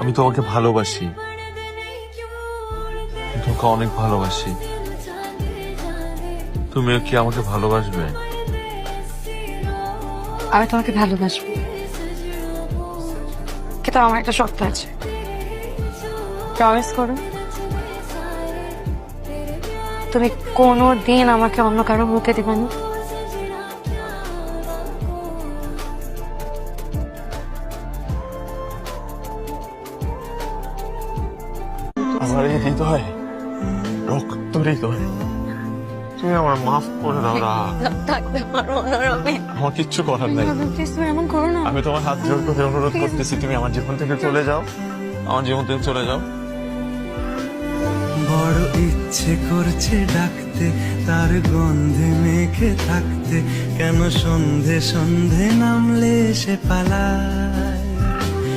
আমি তোমাকে ভালোবাসি, তোমাকে অনেক ভালোবাসি। তুমিও কি আমাকে ভালোবাসবে? আমি তোমাকে ভালোবাসবো, কিন্তু আমার একটা শর্ত আছে। প্রমিস করো তুমি কোনোদিন আমাকে অন্য কারো হতে দিবে না। আমার এই হৃদয়, রক্ত হৃদয়, তুমি আমার মাফ করে দাও। থাকতে পারবো না রবি, আমার কিচ্ছু করার নাই। প্লিজ তুমি এমন করো না। আমি তোমার হাত জোর করে অনুরোধ করতেছি, তুমি আমার জীবন থেকে চলে যাও, আমার জীবন থেকে চলে যাও। বড় ইচ্ছে করছে ডাকতে, তার গন্ধে মেখে থাকতে, কেন সন্ধে সন্ধে নামলে সে পালা।